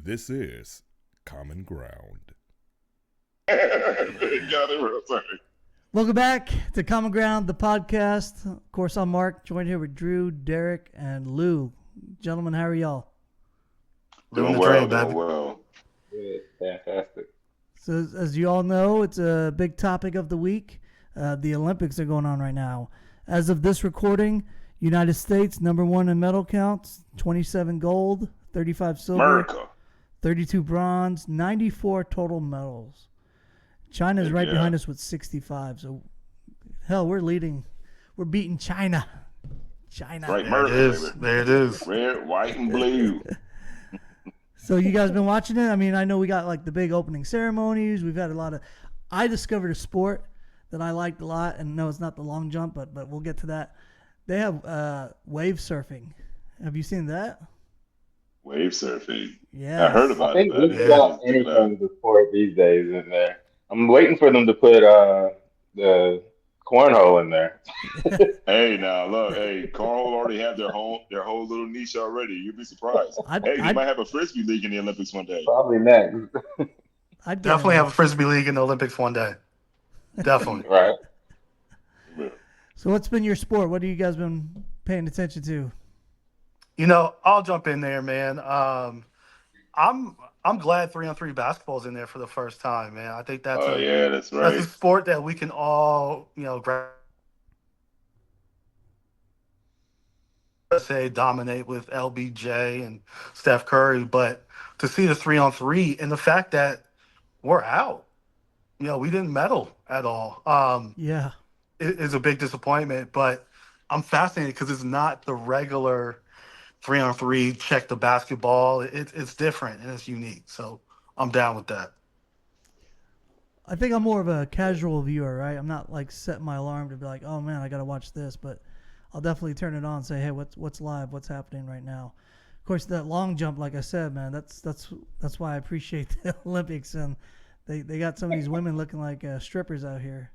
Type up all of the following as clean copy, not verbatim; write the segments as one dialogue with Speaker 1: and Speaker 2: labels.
Speaker 1: This is Common Ground.
Speaker 2: Got it real sorry.
Speaker 3: Welcome back to Common Ground, the podcast. Of course, I'm Mark, joined here with Drew, Derek, and Lou. Gentlemen, how are y'all?
Speaker 2: Doing well, doing well.
Speaker 4: Good, fantastic.
Speaker 3: So, as you all know, it's a big topic of the week. The Olympics are going on right now. As of this recording, United States #1 in medal counts, 27 gold, 35 silver,
Speaker 2: America.
Speaker 3: 32 bronze, 94 total medals. China's right behind us with 65. So, hell, we're leading. We're beating China. China.
Speaker 2: Right,
Speaker 5: There it is. There it is.
Speaker 2: Red, white, and blue.
Speaker 3: So you guys been watching it? I mean, I know we got like the big opening ceremonies. We've had a lot of. I discovered a sport that I liked a lot, and no, it's not the long jump, but we'll get to that. They have wave surfing. Have you seen that?
Speaker 2: Wave surfing.
Speaker 3: Yeah,
Speaker 2: I heard about
Speaker 4: I think
Speaker 2: that.
Speaker 4: just about anything to sport these days in there. I'm waiting for them to put the cornhole in there.
Speaker 2: Hey, now look. Hey, cornhole already have their whole little niche already. You'd be surprised. They might have a frisbee league in the Olympics one day.
Speaker 4: Probably next.
Speaker 3: I'd
Speaker 5: Definitely have a frisbee league in the Olympics one day. Definitely.
Speaker 4: Right.
Speaker 3: So what's been your sport? What have you guys been paying attention to?
Speaker 5: You know, I'll jump in there, man. I'm glad 3-on-3 basketball's in there for the first time, man. I think that's
Speaker 2: that's right.
Speaker 5: that's a sport that we can all, say dominate with LBJ and Steph Curry, but to see the 3-on-3 and the fact that we're out, we didn't medal at all.
Speaker 3: Yeah,
Speaker 5: It is a big disappointment, but I'm fascinated because it's not the regular 3-on-3 check the basketball. It's different and it's unique. So I'm down with that.
Speaker 3: I think I'm more of a casual viewer, right? I'm not like setting my alarm to be like, oh man, I got to watch this, but I'll definitely turn it on and say, hey, what's live? What's happening right now? Of course, that long jump, like I said, man, that's why I appreciate the Olympics, and they got some of these women looking like strippers out here.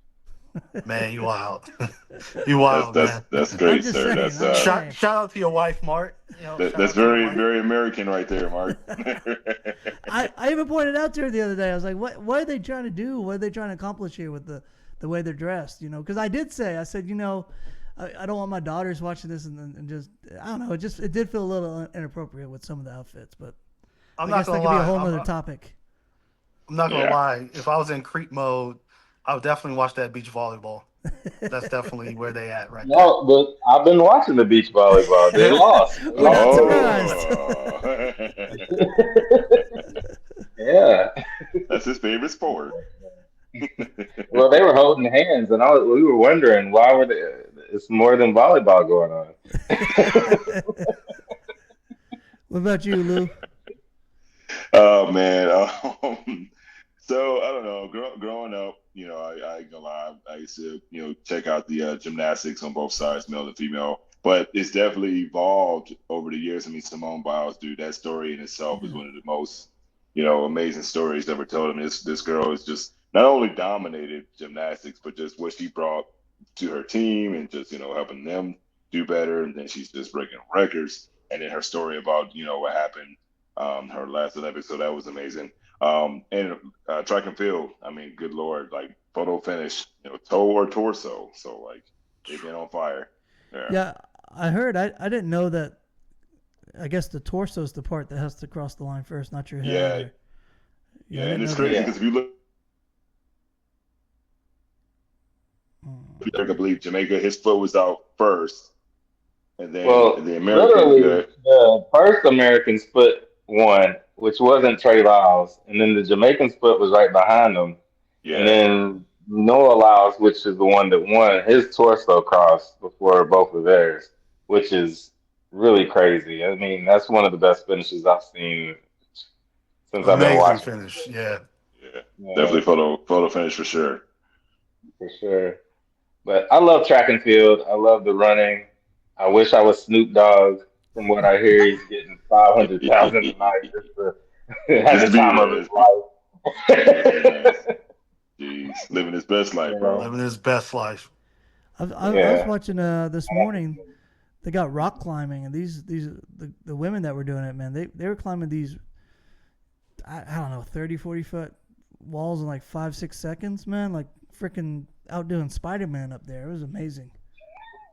Speaker 5: Man, you wild. You wild, man.
Speaker 2: That's great,
Speaker 3: saying,
Speaker 2: sir.
Speaker 5: Shout out to your wife, Mark.
Speaker 2: That's very American right there, Mark.
Speaker 3: I even pointed out to her the other day. I was like, what are they trying to do? What are they trying to accomplish here with the way they're dressed? Because I said, I don't want my daughters watching this and just, I don't know. It did feel a little inappropriate with some of the outfits, but I guess that could be a whole other topic.
Speaker 5: I'm not going to lie. If I was in creep mode, I would definitely watch that beach volleyball. That's definitely where they at right now.
Speaker 4: No, but I've been watching the beach volleyball. They lost.
Speaker 3: We're not
Speaker 2: surprised.
Speaker 4: Yeah.
Speaker 2: That's his favorite sport.
Speaker 4: Well, they were holding hands, and we were wondering why were they. It's more than volleyball going on.
Speaker 3: What about you, Lou?
Speaker 2: Oh man. So I don't know. Growing up, I ain't gonna lie. I used to, check out the gymnastics on both sides, male and female. But it's definitely evolved over the years. I mean, Simone Biles, dude, that story in itself is one of the most, amazing stories ever told. I mean, this girl is just not only dominated gymnastics, but just what she brought to her team and just, helping them do better. And then she's just breaking records. And then her story about, what happened her last Olympics. So that was amazing. And track and field, I mean, good Lord, like photo finish, toe or torso. So like they've been on fire.
Speaker 3: Yeah, I heard. I didn't know that. I guess the torso is the part that has to cross the line first, not your head.
Speaker 2: Yeah, and it's crazy because if you look, I believe Jamaica, his foot was out first, and then the American.
Speaker 4: The first American's foot won, which wasn't Trey Lyles, and then the Jamaican's foot was right behind him. Yeah. And then Noah Lyles, which is the one that won, his torso crossed before both of theirs, which is really crazy. I mean, that's one of the best finishes I've seen since I've been watching.
Speaker 5: Finish, yeah.
Speaker 2: Definitely photo finish for sure.
Speaker 4: For sure. But I love track and field. I love the running. I wish I was Snoop Dogg. From what I hear, he's getting 500,000 a night just to have the time of his life.
Speaker 2: Jeez, living his best life, bro.
Speaker 5: Living his best life.
Speaker 3: I was watching this morning. They got rock climbing, and the women that were doing it, man, they were climbing these I don't know, 30, 40 foot walls in like 5, 6 seconds, man. Like freaking outdoing Spider-Man up there. It was amazing.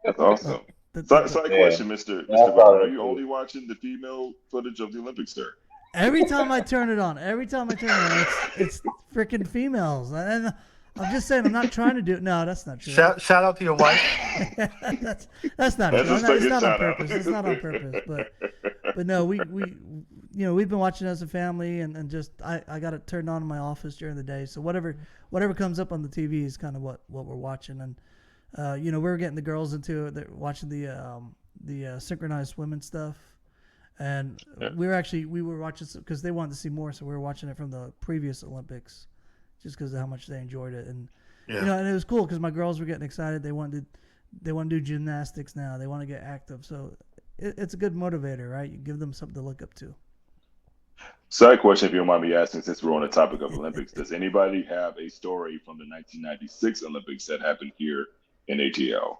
Speaker 2: That's awesome. Side
Speaker 4: Yeah,
Speaker 2: question, Mr.
Speaker 4: yeah, I
Speaker 2: Mr.
Speaker 4: saw
Speaker 2: Vaughn. Are
Speaker 4: that
Speaker 2: you
Speaker 4: too.
Speaker 2: only watching the female footage of the Olympics, sir?
Speaker 3: Every time I turn it on, it's freaking females. And I'm just saying, I'm not trying to do it. No, that's not true.
Speaker 5: Shout out to your wife.
Speaker 3: that's not
Speaker 2: That's
Speaker 3: true.
Speaker 2: a
Speaker 3: It's
Speaker 2: second
Speaker 3: not on
Speaker 2: shout out.
Speaker 3: purpose. It's not on purpose. But no, we've been watching as a family, and just I got it turned on in my office during the day. So whatever comes up on the TV is kind of what we're watching. And we were getting the girls into it. They're watching the synchronized swimming stuff. And we were watching because they wanted to see more, so we were watching it from the previous Olympics, just because of how much they enjoyed it. And and it was cool because my girls were getting excited. They wanted to do gymnastics now. They want to get active, so it's a good motivator, right? You give them something to look up to.
Speaker 2: Side question, if you don't mind me asking, since we're on the topic of Olympics, does anybody have a story from the 1996 Olympics that happened here in ATL?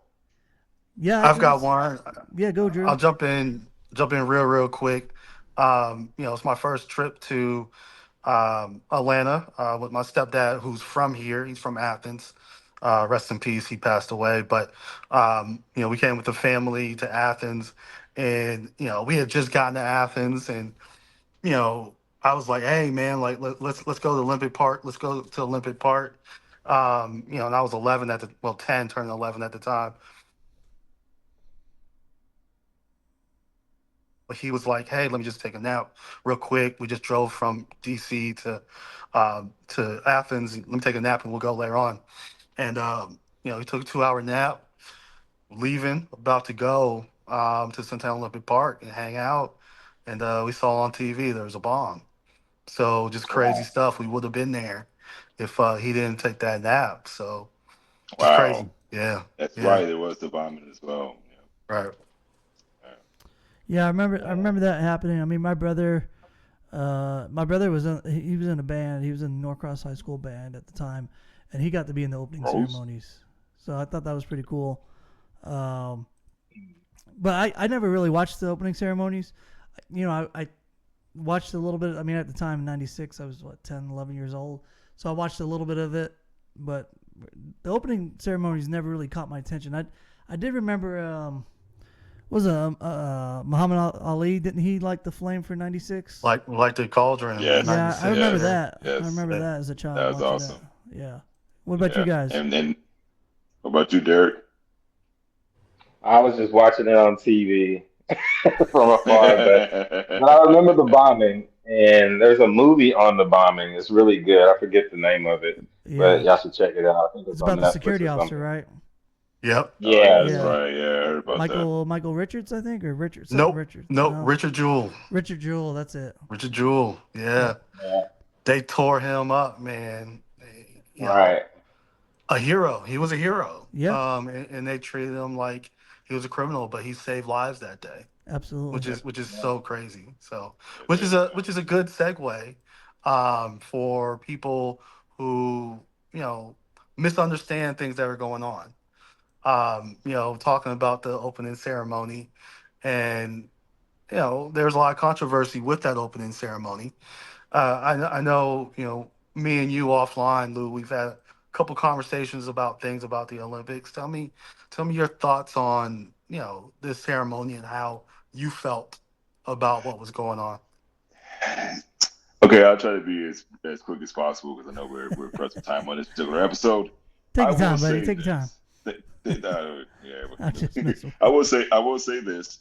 Speaker 3: Yeah,
Speaker 5: I've got one.
Speaker 3: Yeah, go Drew.
Speaker 5: I'll jump in real quick. It's my first trip to Atlanta with my stepdad, who's from here. He's from Athens. Rest in peace. He passed away. But we came with the family to Athens, and we had just gotten to Athens, and I was like, hey man, like let's go to Olympic Park. Let's go to Olympic Park. And I was 11 10, turning 11 at the time. He was like, "Hey, let me just take a nap real quick. We just drove from DC to Athens. Let me take a nap and we'll go later on." And we took a 2 hour nap, leaving, about to go to Centennial Olympic Park and hang out. And we saw on TV there was a bomb. So just crazy stuff. We would have been there if he didn't take that nap. So just
Speaker 2: Wow.
Speaker 5: crazy. Yeah.
Speaker 2: That's right. There was the bombing as well. Yeah.
Speaker 5: Right.
Speaker 3: Yeah, I remember that happening. I mean, my brother was he was in a band. He was in Norcross High School band at the time, and he got to be in the opening ceremonies. So I thought that was pretty cool. But I never really watched the opening ceremonies. I watched a little bit. I mean, at the time in '96, I was 10, 11 years old. So I watched a little bit of it, but the opening ceremonies never really caught my attention. I did remember. Was Muhammad Ali? Didn't he light the flame for '96?
Speaker 5: Like the cauldron.
Speaker 2: Yes.
Speaker 3: Yeah, I remember that.
Speaker 2: Yes.
Speaker 3: I remember that as a child.
Speaker 2: That was awesome.
Speaker 3: That. Yeah. What about you guys?
Speaker 2: And what about you, Derek?
Speaker 4: I was just watching it on TV from afar, but I remember the bombing, and there's a movie on the bombing. It's really good. I forget the name of it, but y'all should check it out. I think
Speaker 3: it's
Speaker 4: on
Speaker 3: about the
Speaker 4: Netflix
Speaker 3: security
Speaker 4: or
Speaker 3: officer,
Speaker 4: something.
Speaker 3: right?
Speaker 5: Yep.
Speaker 4: Yeah,
Speaker 2: that's right. Yeah, I heard about
Speaker 3: Michael Richards, I think, or Richard.
Speaker 5: Nope.
Speaker 3: Richards.
Speaker 5: Nope.
Speaker 3: No.
Speaker 5: Richard Jewell.
Speaker 3: Richard Jewell. That's it.
Speaker 5: Richard Jewell. Yeah. They tore him up, man.
Speaker 4: Right.
Speaker 5: A hero. He was a hero.
Speaker 3: Yeah.
Speaker 5: And they treated him like he was a criminal, but he saved lives that day.
Speaker 3: Absolutely.
Speaker 5: Which is so crazy. So which is a good segue for people who misunderstand things that are going on. Talking about the opening ceremony, and there's a lot of controversy with that opening ceremony. I know me and you offline, Lou. We've had a couple conversations about things about the Olympics. Tell me your thoughts on this ceremony and how you felt about what was going on.
Speaker 2: Okay, I'll try to be as quick as possible because I know we're pressed for time on this particular episode.
Speaker 3: Take your time, buddy. Take your time.
Speaker 2: I will say this.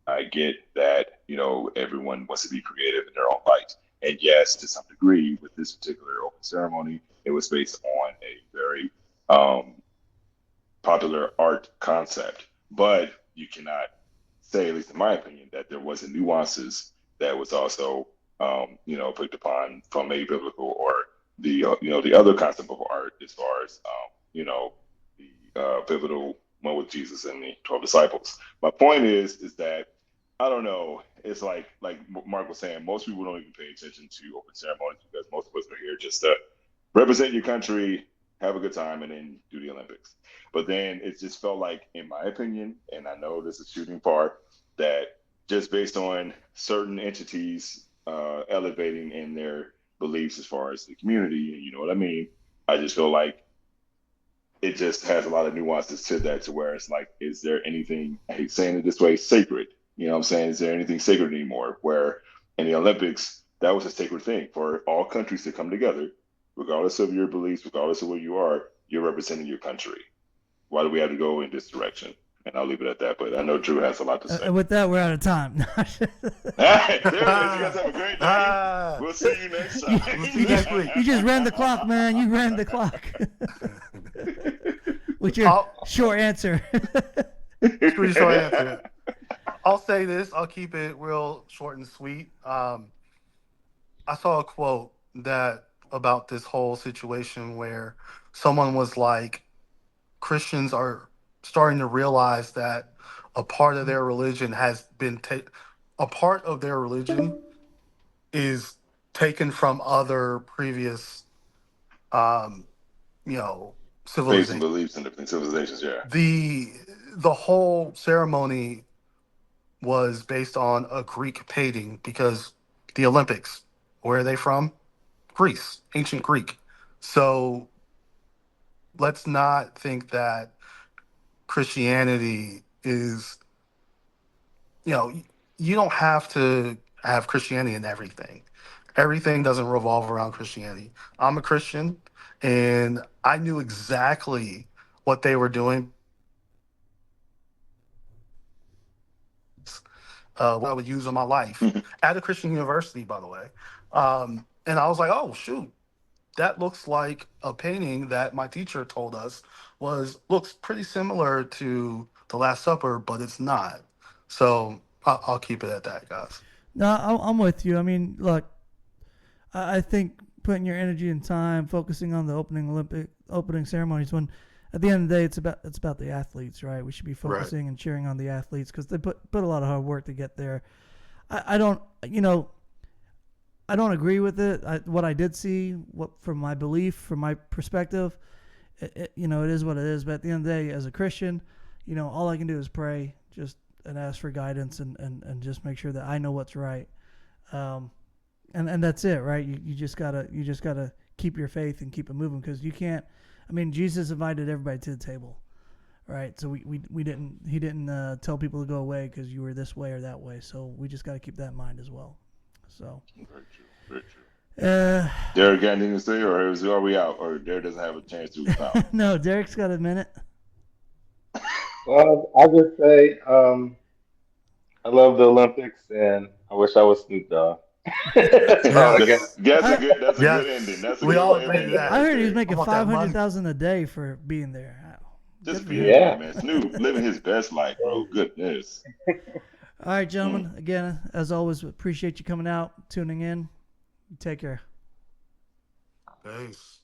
Speaker 2: I get that everyone wants to be creative in their own light, and yes, to some degree, with this particular open ceremony, it was based on a very popular art concept. But you cannot say, at least in my opinion, that there wasn't nuances that was also picked upon from a biblical or the other concept of art, as far as the pivotal one with Jesus and the 12 disciples. My point is that I don't know. It's like Mark was saying, most people don't even pay attention to open ceremonies because most of us are here just to represent your country, have a good time, and then do the Olympics. But then it just felt like, in my opinion, and I know this is shooting far, that just based on certain entities elevating in their beliefs as far as the community. You know what I mean? I just feel like it just has a lot of nuances to that, to where it's like, is there anything, I hate saying it this way, sacred? You know what I'm saying? Is there anything sacred anymore? Where in the Olympics, that was a sacred thing for all countries to come together, regardless of your beliefs, regardless of where you are, you're representing your country. Why do we have to go in this direction? And I'll leave it at that. But I know Drew has a lot to say.
Speaker 3: And with that, we're out of time.
Speaker 2: All right, there it is. You guys have a great night. We'll see you next time.
Speaker 5: We'll see you next week.
Speaker 3: You just ran the clock, man. You ran the clock. With your short answer.
Speaker 5: Pretty short answer. I'll say this. I'll keep it real short and sweet. I saw a quote that about this whole situation where someone was like, Christians are starting to realize that a part of their religion has been a part of their religion is taken from other previous,
Speaker 2: Faiths and
Speaker 5: civilizations.
Speaker 2: beliefs and different civilizations, yeah.
Speaker 5: The whole ceremony was based on a Greek painting because the Olympics, where are they from? Greece, ancient Greek. So let's not think that Christianity is, you don't have to have Christianity in everything. Everything doesn't revolve around Christianity. I'm a Christian, and I knew exactly what they were doing. What I would use in my life at a Christian university, by the way. And I was like, oh, shoot, that looks like a painting that my teacher told us looks pretty similar to the Last Supper, but it's not. So I'll keep it at that, guys.
Speaker 3: No, I'm with you. I mean, look, I think putting your energy and time focusing on the opening ceremonies, when at the end of the day it's about the athletes, right? We should be focusing and cheering on the athletes because they put a lot of hard work to get there. I don't agree with it. What I did see, from my belief, from my perspective, it is what it is. But at the end of the day, as a Christian, all I can do is pray, and ask for guidance and just make sure that I know what's right. And that's it, right? You just gotta keep your faith and keep it moving, because you can't. I mean, Jesus invited everybody to the table, right? So he didn't tell people to go away because you were this way or that way. So we just got to keep that in mind as well. So.
Speaker 2: Very true. Derek got anything to say, or are we out? Or Derek doesn't have a chance to out?
Speaker 3: No, Derek's got a minute.
Speaker 4: Well, I'll just say I love the Olympics, and I wish I was Snoop Dogg. That's all I got.
Speaker 2: That's a good ending. That's a
Speaker 5: we
Speaker 2: good
Speaker 5: all
Speaker 2: way of
Speaker 5: agree
Speaker 2: ending
Speaker 5: to that.
Speaker 3: I heard he was
Speaker 2: right
Speaker 3: making
Speaker 5: I want that money.
Speaker 3: $500,000 a day for being there.
Speaker 2: Just
Speaker 3: Good
Speaker 2: being
Speaker 3: for
Speaker 2: there,
Speaker 4: Yeah.
Speaker 2: man. Snoop living his best life, bro. Goodness.
Speaker 3: All right, gentlemen. Again, as always, appreciate you coming out, tuning in. Take care.
Speaker 5: Peace.